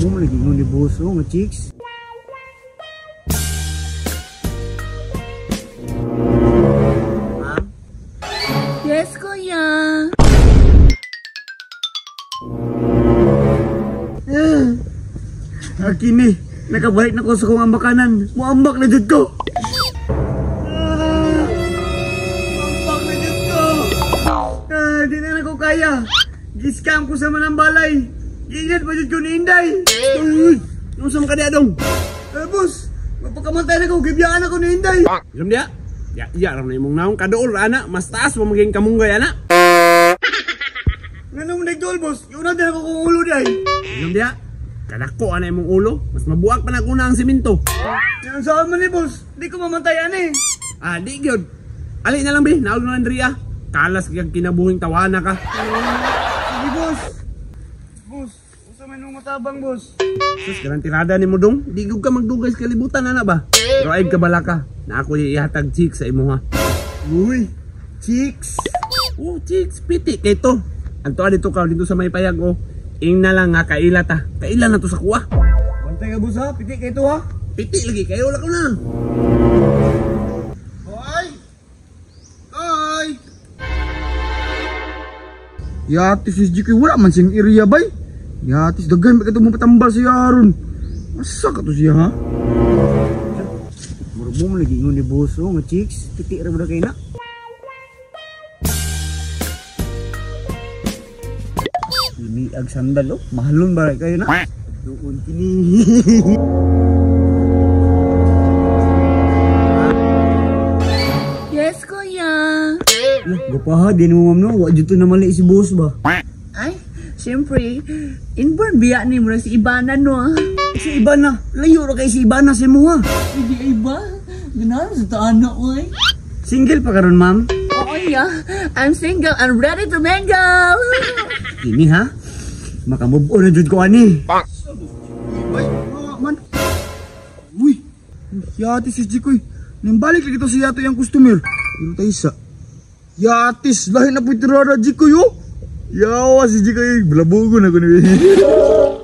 Bum lagi ngundi boso nga chicks. Ma'am? Yes, kuya. Kini, nakabalik na ko sa kong ambakanan. Muambak na dyan ko. Muambak na dyan ko. Di na ko kaya. Giskam ko sa manambalay. Giingat pa dyan ko ni Inday. Ano sa mga kadadong? Boss, mapagkamantay na ko. Gibiyaan ako ni Inday. Alam dia? Ya ram na imong naong kadool ana, mas taas mo maging kamunggay ana. Nga nung nagdool, boss. Yung na din ako kung ulo day. Alam dia? Kadako ana imong ulo, mas mabuak pa na kuna ang simento. Yan saan man ni boss. Di ko mamantayan eh. Di gyud. Ali na lang bi, naog na Andrea. Kalas kag kinabuhing tawana ka. Sige boss. Boss, usa man nung matabang boss. Sus, garantirada ni mo dong. Di gyud ka magdugay sa kalibutan ana ba? Pero ay ka bala ka. Na ako ihatag chicks sa imo ha. Uy, chicks. Oh, chicks, piti kay to. Anto dito ka dito sa may payag oh. Ing na lang nga kaila ta. Kaila na to sa kuha. Bantay ka boss ha, piti kay to ha. Piti lagi kayo wala ko na. Hoy! Hoy! Yatis si Jikoy, wala man siyang area bay. Yatis, dagan ba ka itong patambal siya haron. Masa ka to siya ha? Marubong lagi ngun ni boso nga chicks. Piti rin mo na kayo na. Ini ag sandal oh, mahalon ba kayo na? Doon kini. Yes, kuya. Gapaha, di mo ma'am no, wak dito na mali si boss ba? Ay, siyempre, inborn biya ni mo na si Ibana, no? Si Ibana, layo ra kay si Ibana si mo ha. Hindi iba. Ganahan sa taana, oy. Single pa karon ma'am? Oo, yeah. I'm single and ready to mingle. Ini ha? Makamove on na jud ko ani. Ay, man. Uy, yatis si Jikoy. Nimbalik lagi to si yato yung customer. Yung taisa. Yatis, lahi na po itirara Jikoy oh. Yawa si Jikoy, balabugo na ko ni.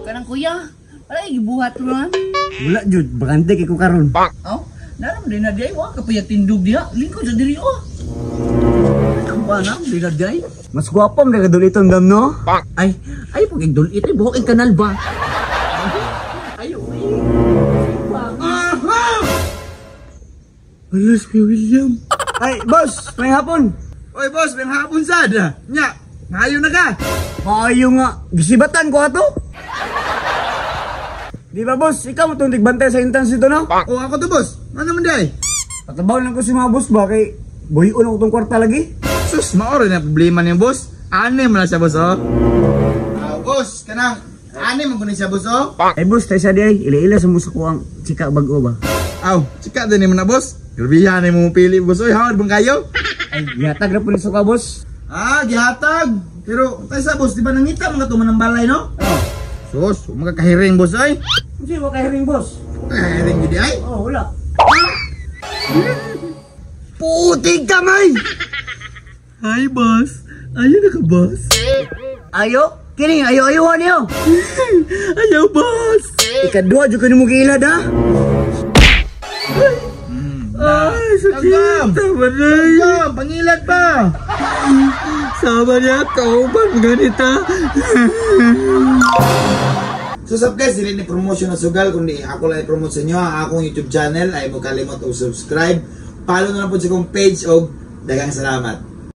Kanang kuya, wala ibuhat mo na. Wala jud, bakante kay ko karon. Oh, naram din na day, wa kapayat tindog diha. Lingkod sa diri, oh. Ang panang, di na day. Mas gwapom na kadul itong dam no? Ay, pag igdol ito, buhok ang kanal ba? Ayaw, Alas kay William. Ay, boss, may hapon. Oy, boss, may hapon sada. Nya, ngayon na ka. Maayo nga, gisibatan ko ato. Di ba, boss? Ikaw mo itong tigbantay sa intans dito, no? O, ako to, boss. Ano naman day? Patabaw lang ko si mga boss ba? Kay buhion ako itong kwarta lagi. Sus, maoro na problema niyo, boss. Ane mo na siya, boss, oh. Boss, kanang, ane mo po siya, boss, oh. Ay, boss, tayo siya di ay. Ila-ila sa musa ko ang chika bago ba? Aw, chika din mo na, boss. Grabihan mo pili, boss, oy. Hawad bang kayo? Ay, gihatag na po niso ka, boss. Ah, gihatag. Pero, tayo sa, boss, di ba nangita mga tuman ng balay, no? Oh. Sus, magkakahiring, boss, ay. Hindi, magkakahiring, boss. Kahiring gidi, ay? Oh, wala. Puting kamay! Hi, boss. Ayaw na ka, boss? Ayaw? Kini, ayaw niyo. Ayaw, boss. Ikadua, dyan ka ni mo kilad, ha? Ay, sakit. Tama na. Pangilad pa. Sama niya, kauban ganita. So sab guys, dili ni promotion na sugal kundi ako lang i-promote sa inyo ang akong YouTube channel. Ay mo kalimot og subscribe. Follow na lang po sa akong page og daghang salamat.